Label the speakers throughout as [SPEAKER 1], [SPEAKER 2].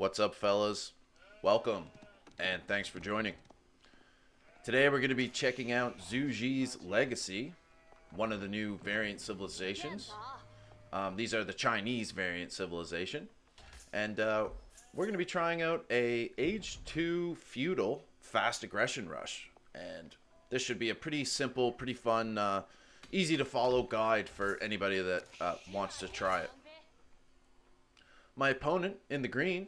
[SPEAKER 1] What's up, fellas? Welcome, and thanks for joining. Today we're going to be checking out Zhu Xi's Legacy, one of the new variant civilizations. These are the Chinese variant civilization, and we're going to be trying out a Age 2 feudal fast aggression rush. And this should be a pretty simple, pretty fun, easy to follow guide for anybody that wants to try it. My opponent in the green,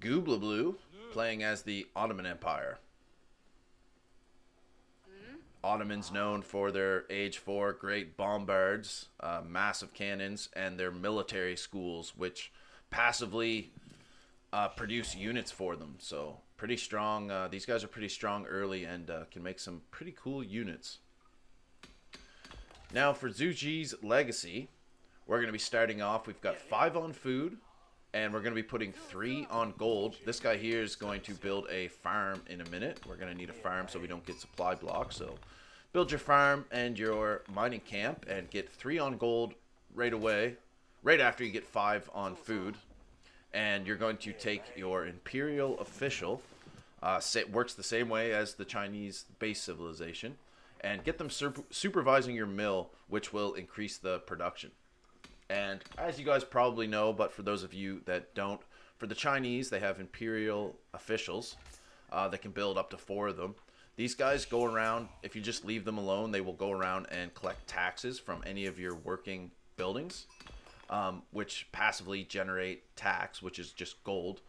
[SPEAKER 1] Goobla Blue, playing as the Ottoman Empire. Ottomans known for their Age 4 great bombards, massive cannons, and their military schools, which passively produce units for them. So pretty strong. These guys are pretty strong early and can make some pretty cool units. Now for Zhu Xi's Legacy, we're going to be starting off. We've got 5 on food, and we're going to be putting 3 on gold. This guy here is going to build a farm in a minute. We're going to need a farm so we don't get supply blocks. So build your farm and your mining camp and get 3 on gold right away, right after you get 5 on food. And you're going to take your imperial official, works the same way as the Chinese base civilization, and get them supervising your mill, which will increase the production. And as you guys probably know, but for those of you that don't, for the Chinese, they have imperial officials that can build up to 4 of them. These guys go around, if you just leave them alone, they will go around and collect taxes from any of your working buildings, which passively generate tax, which is just gold,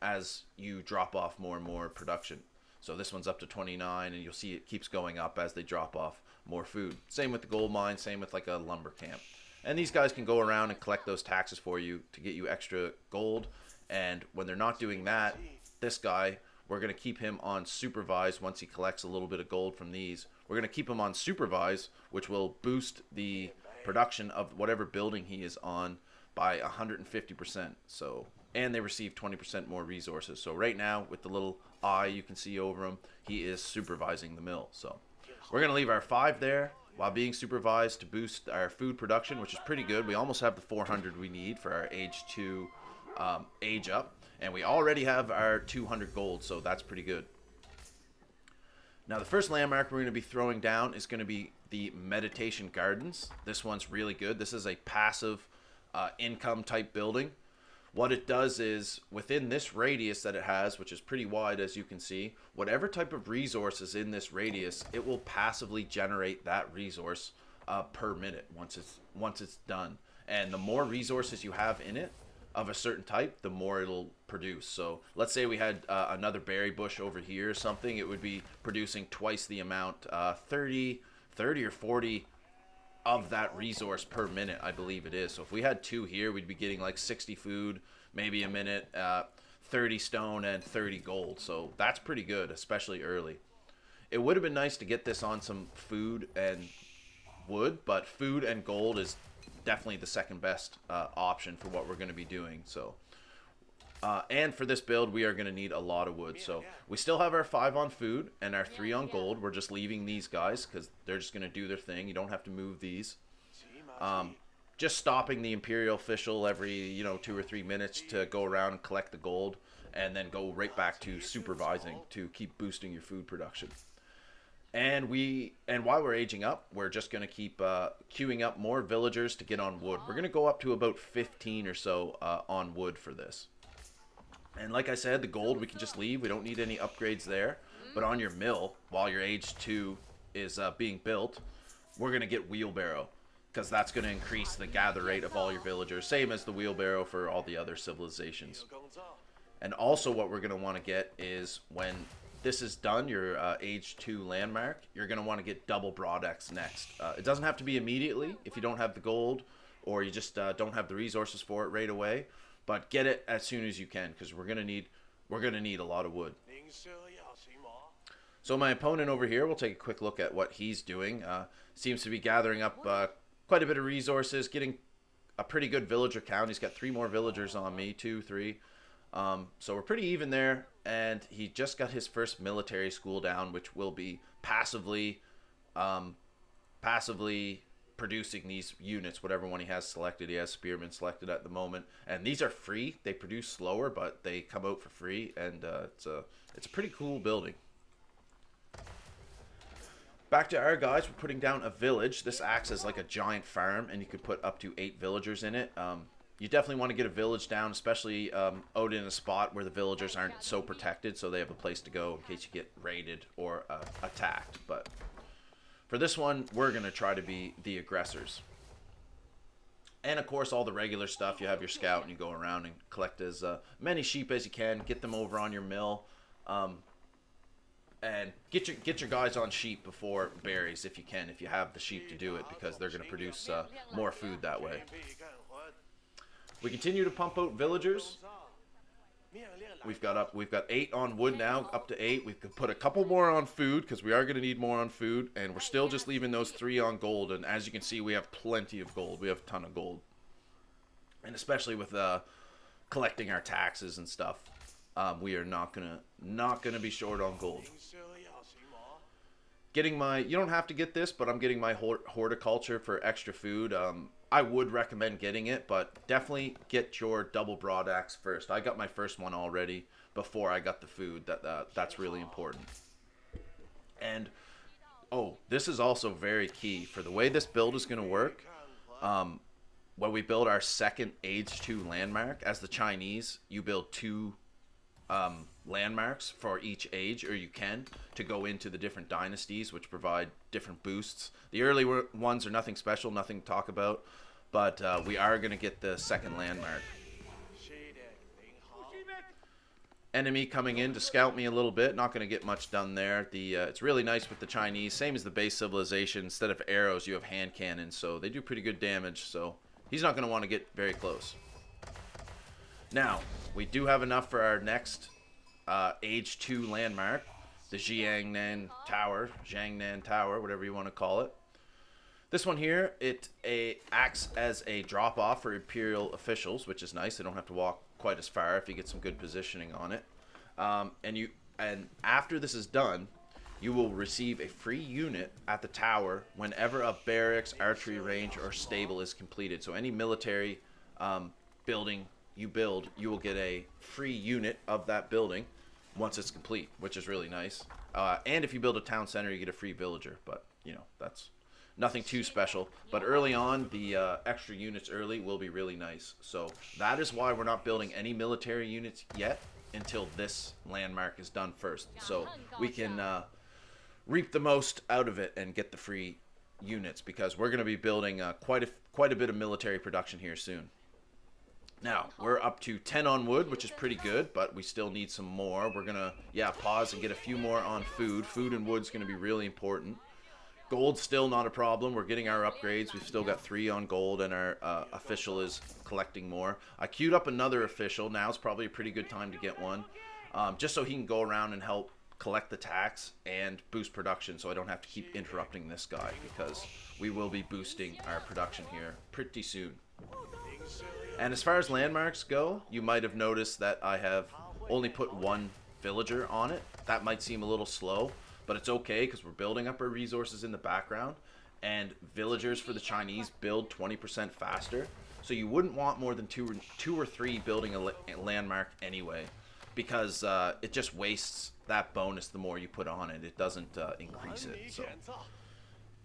[SPEAKER 1] as you drop off more and more production. So this one's up to 29, and you'll see it keeps going up as they drop off more food. Same with the gold mine, same with like a lumber camp. And these guys can go around and collect those taxes for you to get you extra gold. And when they're not doing that, this guy, we're going to keep him on supervise once he collects a little bit of gold from these. We're going to keep him on supervise, which will boost the production of whatever building he is on by 150%. So, and they receive 20% more resources. So right now, with the little eye you can see over him, he is supervising the mill. So we're going to leave our 5 there while being supervised to boost our food production, which is pretty good. We almost have the 400 we need for our Age 2 age up. And we already have our 200 gold, so that's pretty good. Now the first landmark we're going to be throwing down is going to be the Meditation Gardens. This one's really good. This is a passive income type building. What it does is, within this radius that it has, which is pretty wide as you can see, whatever type of resource is in this radius, it will passively generate that resource per minute once it's done. And the more resources you have in it of a certain type, the more it'll produce. So let's say we had another berry bush over here or something, it would be producing twice the amount, 30 or 40 of that resource per minute, I believe it is. So if we had 2 here, we'd be getting like 60 food, maybe a minute, 30 stone, and 30 gold. So that's pretty good, especially early. It would have been nice to get this on some food and wood, but food and gold is definitely the second best option for what we're going to be doing. So and for this build, we are going to need a lot of wood. So we still have our 5 on food and our 3 on gold. We're just leaving these guys because they're just going to do their thing. You don't have to move these. Just stopping the imperial official every 2 or 3 minutes to go around and collect the gold, and then go right back to supervising to keep boosting your food production. And while we're aging up, we're just going to keep queuing up more villagers to get on wood. We're going to go up to about 15 or so on wood for this. And like I said, the gold we can just leave. We don't need any upgrades there. But on your mill, while your Age 2 is being built, we're going to get wheelbarrow, because that's going to increase the gather rate of all your villagers. Same as the wheelbarrow for all the other civilizations. And also what we're going to want to get is, when this is done, your Age 2 landmark, you're going to want to get double Broadex next. It doesn't have to be immediately if you don't have the gold, or you just don't have the resources for it right away. But get it as soon as you can, because we're gonna need a lot of wood. So my opponent over here, we'll take a quick look at what he's doing. Seems to be gathering up quite a bit of resources, getting a pretty good villager count. He's got 3 more villagers on me, 2, 3. So we're pretty even there, and he just got his first military school down, which will be passively producing these units, whatever one he has selected. He has spearmen selected at the moment, and these are free. They produce slower, but they come out for free, and it's a pretty cool building. Back to our guys, we're putting down a village. This acts as like a giant farm, and you could put up to 8 villagers in it. You definitely want to get a village down, especially out in a spot where the villagers aren't so protected, so they have a place to go in case you get raided or attacked. But for this one, we're going to try to be the aggressors. And of course, all the regular stuff. You have your scout, and you go around and collect as many sheep as you can. Get them over on your mill. And get your guys on sheep before berries if you can, if you have the sheep to do it, because they're going to produce more food that way. We continue to pump out villagers. We've got 8 on wood now, up to 8. We could put a couple more on food because we are going to need more on food, and we're still just leaving those 3 on gold. And as you can see, we have plenty of gold. We have a ton of gold, and especially with collecting our taxes and stuff. We are not gonna be short on gold. Getting my, you don't have to get this, but I'm getting my horticulture for extra food. I would recommend getting it, but definitely get your double broadaxe first. I got my first one already before I got the food. That's really important. And oh, this is also very key for the way this build is going to work. When we build our second age 2 landmark, as the Chinese, you build 2 landmarks for each age, or you can, to go into the different dynasties, which provide different boosts. The early ones are nothing special, nothing to talk about, but we are going to get the second landmark. Enemy coming in to scout me a little bit. Not going to get much done there. It's really nice with the Chinese, same as the base civilization. Instead of arrows, you have hand cannons, so they do pretty good damage, so he's not going to want to get very close. Now, we do have enough for our next age 2 landmark, the Jiangnan Tower, whatever you want to call it. This one here, it acts as a drop-off for Imperial officials, which is nice. They don't have to walk quite as far if you get some good positioning on it. And after this is done, you will receive a free unit at the tower whenever a barracks, archery range, or stable is completed. So any military building you build, you will get a free unit of that building once it's complete, which is really nice. And if you build a town center, you get a free villager, but you know, that's nothing too special. But early on, the extra units early will be really nice. So that is why we're not building any military units yet until this landmark is done first, so we can reap the most out of it and get the free units, because we're going to be building quite a bit of military production here soon. Now, we're up to 10 on wood, which is pretty good, but we still need some more. We're going to, pause and get a few more on food. Food and wood's going to be really important. Gold's still not a problem. We're getting our upgrades. We've still got 3 on gold, and our official is collecting more. I queued up another official. Now's probably a pretty good time to get one, just so he can go around and help collect the tax and boost production, so I don't have to keep interrupting this guy, because we will be boosting our production here pretty soon. And as far as landmarks go, you might have noticed that I have only put 1 villager on it. That might seem a little slow, but it's okay, because we're building up our resources in the background, and villagers for the Chinese build 20% faster. So you wouldn't want more than 2 or 3 building a landmark anyway, because it just wastes that bonus the more you put on it. It doesn't increase it. So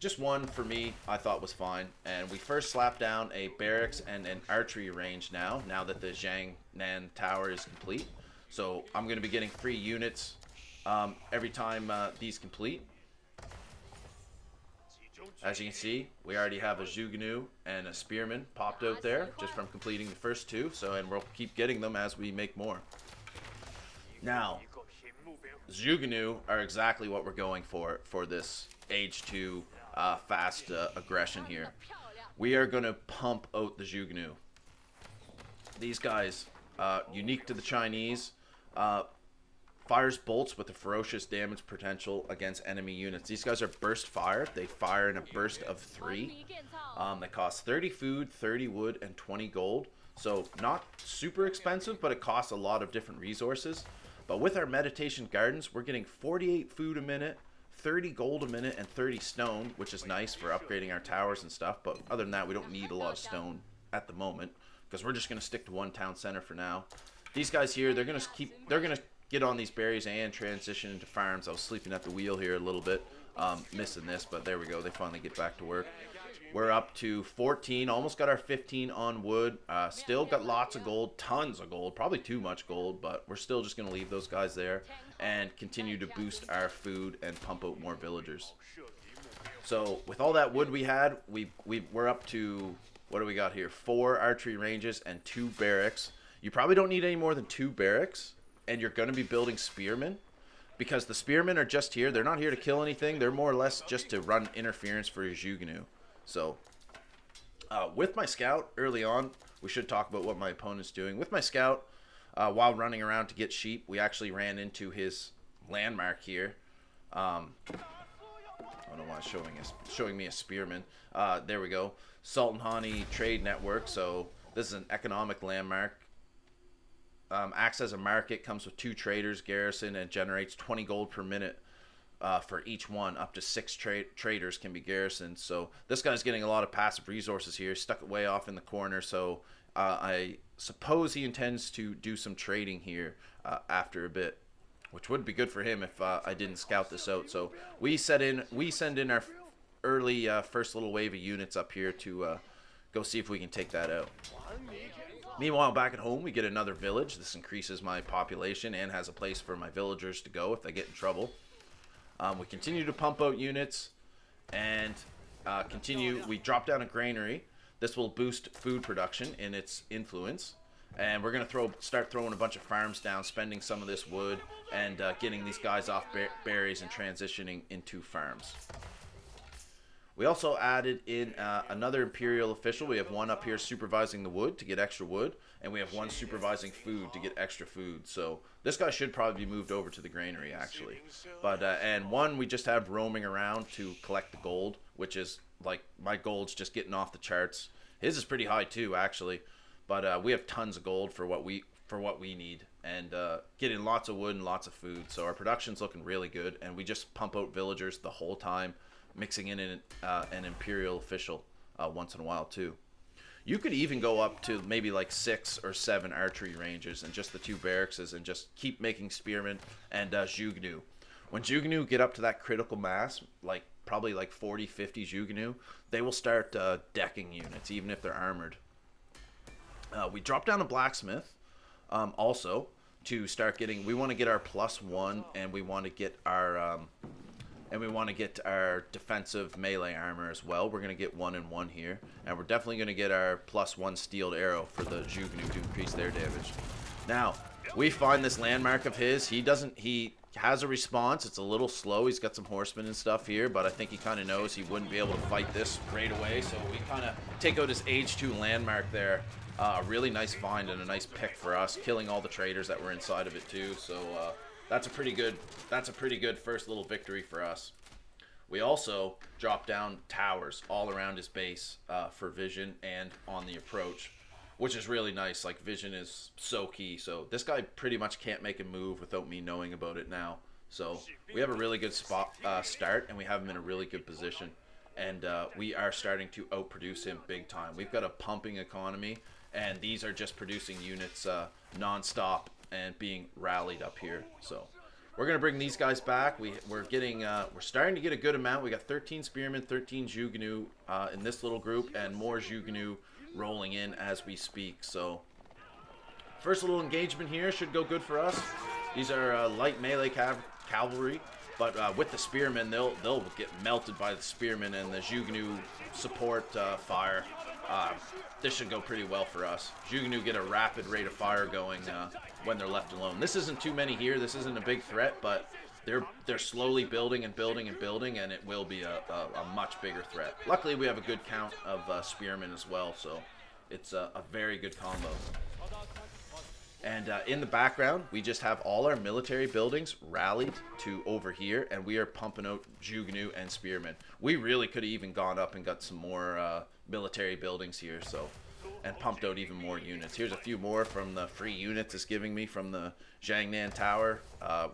[SPEAKER 1] just 1 for me I thought was fine. And we first slapped down a barracks and an archery range now that the Jiangnan Tower is complete. So I'm going to be getting free units every time these complete. As you can see, we already have a ZHUGE and a spearman popped out there just from completing the first 2. And we'll keep getting them as we make more. Now, ZHUGE are exactly what we're going for this age 2 fast aggression here. We are going to pump out the ZHUGE. These guys, unique to the Chinese, fires bolts with a ferocious damage potential against enemy units. These guys are burst fire. They fire in a burst of 3. They cost 30 food, 30 wood, and 20 gold. So not super expensive, but it costs a lot of different resources. But with our meditation gardens, we're getting 48 food a minute, 30 gold a minute and 30 stone, which is nice for upgrading our towers and stuff. But other than that, we don't need a lot of stone at the moment because we're just going to stick to one town center for now. These guys here, they're going to get on these berries and transition into farms. I was sleeping at the wheel here a little bit, missing this, but there we go. They finally get back to work. We're up to 14, almost got our 15 on wood. Still got lots of gold, tons of gold, probably too much gold, but we're still just going to leave those guys there and continue to boost our food and pump out more villagers. So with all that wood we had, we're up to, what do we got here? 4 archery ranges and 2 barracks. You probably don't need any more than 2 barracks, and you're going to be building spearmen. Because the spearmen are just here. They're not here to kill anything. They're more or less just to run interference for your ZHUGE. So, with my scout early on, we should talk about what my opponent's doing. With my scout, while running around to get sheep, we actually ran into his landmark here. I don't know why it's showing me a spearman. There we go. Sultan Hani Trade Network. So, this is an economic landmark. Acts as a market, comes with 2 traders, garrison, and generates 20 gold per minute. For each one, up to 6 traders can be garrisoned. So this guy's getting a lot of passive resources here, stuck way off in the corner. So I suppose he intends to do some trading here after a bit, which would be good for him if I didn't scout this out. So we send in our early first little wave of units up here to go see if we can take that out. Meanwhile, back at home, we get another village. This increases my population and has a place for my villagers to go if they get in trouble. We continue to pump out units and we drop down a granary. This will boost food production in its influence. And we're going to start throwing a bunch of farms down, spending some of this wood, and getting these guys off berries and transitioning into farms. We also added in another imperial official. We have one up here supervising the wood to get extra wood, and we have one supervising food to get extra food. So this guy should probably be moved over to the granary, actually. But and one we just have roaming around to collect the gold, which is like my gold's just getting off the charts. His is pretty high too, actually. But we have tons of gold for what we need, and getting lots of wood and lots of food. So our production's looking really good, and we just pump out villagers the whole time, mixing in an imperial official once in a while too. You could even go up to maybe like 6 or 7 archery ranges and just the 2 barracks and just keep making spearmen and ZHUGE. When ZHUGE get up to that critical mass, like probably like 40, 50 ZHUGE, they will start decking units even if they're armored. We drop down a blacksmith also to start getting, we want to get our +1, and we want to get our defensive melee armor as well. We're going to get 1 and 1 here. And we're definitely going to get our +1 steeled arrow for the ZHUGE to increase their damage. Now, we find this landmark of his. He has a response. It's a little slow. He's got some horsemen and stuff here, but I think he kind of knows he wouldn't be able to fight this right away. So we kind of take out his age 2 landmark there. A really nice find and a nice pick for us, killing all the traders that were inside of it too. So that's a pretty good first little victory for us. We also drop down towers all around his base for vision and on the approach, which is really nice. Like, vision is so key. So this guy pretty much can't make a move without me knowing about it now. So we have a really good start, and we have him in a really good position. And we are starting to outproduce him big time. We've got a pumping economy, and these are just producing units non-stop and being rallied up here. So we're gonna bring these guys back. We're starting to get a good amount. We got 13 spearmen, 13 ZHUGE in this little group, and more ZHUGE rolling in as we speak. So first little engagement here should go good for us. These are light melee cavalry, but with the spearmen, they'll get melted by the spearmen, and the ZHUGE support fire. This should go pretty well for us. ZHUGE get a rapid rate of fire going when they're left alone. This isn't too many here. This isn't a big threat, but they're slowly building and building and building, and it will be a much bigger threat. Luckily, we have a good count of spearmen as well, so it's a very good combo. And in the background, we just have all our military buildings rallied to over here, and we are pumping out ZHUGE and spearmen. We really could have even gone up and got some more military buildings here. So and pumped out even more units. Here's a few more from the free units it's giving me from the Jiangnan Tower.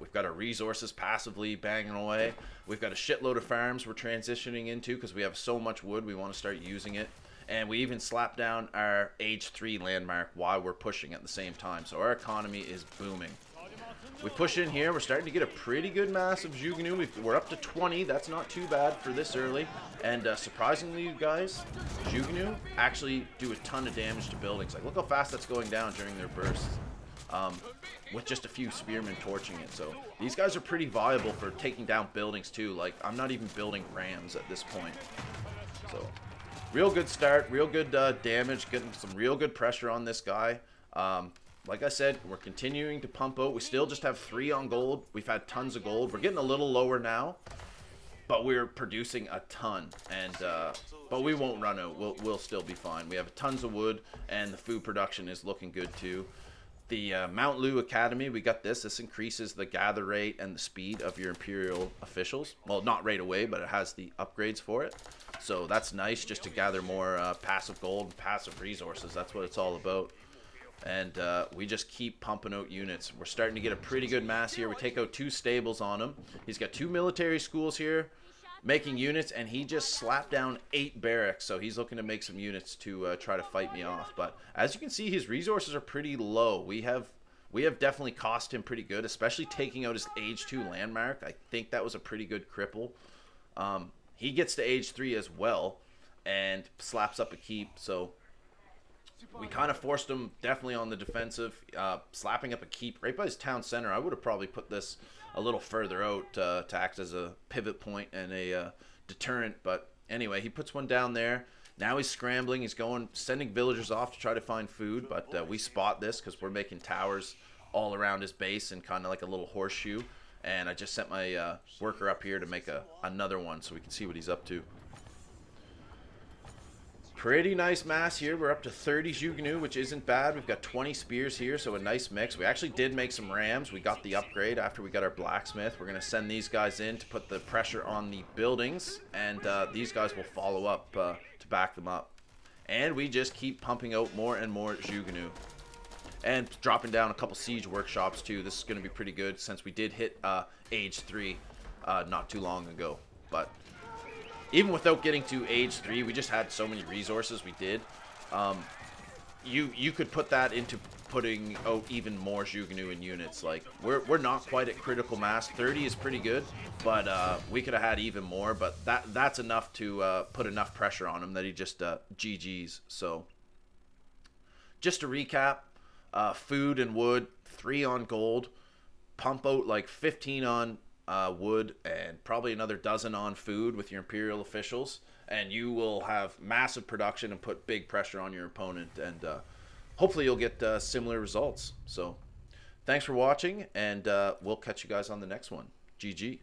[SPEAKER 1] We've got our resources passively banging away. We've got a shitload of farms we're transitioning into because we have so much wood we want to start using it. And we even slapped down our age 3 landmark while we're pushing at the same time. So our economy is booming. We push in here, we're starting to get a pretty good mass of ZHUGE. We're up to 20, that's not too bad for this early. And surprisingly, you guys, ZHUGE actually do a ton of damage to buildings. Like, look how fast that's going down during their bursts. With just a few spearmen torching it. So these guys are pretty viable for taking down buildings too. Like, I'm not even building rams at this point. So, real good start, real good damage, getting some real good pressure on this guy. Like I said, we're continuing to pump out. We still just have 3 on gold. We've had tons of gold. We're getting a little lower now, but we're producing a ton. And but we won't run out. We'll still be fine. We have tons of wood, and the food production is looking good too. The Mount Lu Academy, we got this. This increases the gather rate and the speed of your Imperial officials. Well, not right away, but it has the upgrades for it. So that's nice just to gather more passive gold and passive resources. That's what it's all about. And we just keep pumping out units. We're starting to get a pretty good mass here. We take out 2 stables on him. He's got 2 military schools here making units, and he just slapped down 8 barracks. So he's looking to make some units to try to fight me off. But as you can see, his resources are pretty low. We have definitely cost him pretty good, especially taking out his age 2 landmark. I think that was a pretty good cripple. He gets to age 3 as well and slaps up a keep. So we kind of forced him definitely on the defensive, slapping up a keep right by his town center. I would have probably put this a little further out to act as a pivot point and a deterrent. But anyway, he puts one down there. Now he's scrambling. He's sending villagers off to try to find food. But we spot this because we're making towers all around his base and kind of like a little horseshoe. And I just sent my worker up here to make another one so we can see what he's up to. Pretty nice mass here. We're up to 30 ZHUGE, which isn't bad. We've got 20 spears here, so a nice mix. We actually did make some rams. We got the upgrade after we got our blacksmith. We're going to send these guys in to put the pressure on the buildings, and these guys will follow up to back them up. And we just keep pumping out more and more ZHUGE. And dropping down a couple siege workshops too. This is going to be pretty good since we did hit age 3 not too long ago. But even without getting to age 3, we just had so many resources we did. You could put that into putting out even more ZHUGE in units. Like, we're not quite at critical mass. 30 is pretty good, but we could have had even more. But that's enough to put enough pressure on him that he just GG's. So, just to recap, food and wood, 3 on gold, pump out like 15 on wood, and probably another dozen on food with your Imperial officials, and you will have massive production and put big pressure on your opponent, and hopefully you'll get similar results. So thanks for watching, and we'll catch you guys on the next one. GG.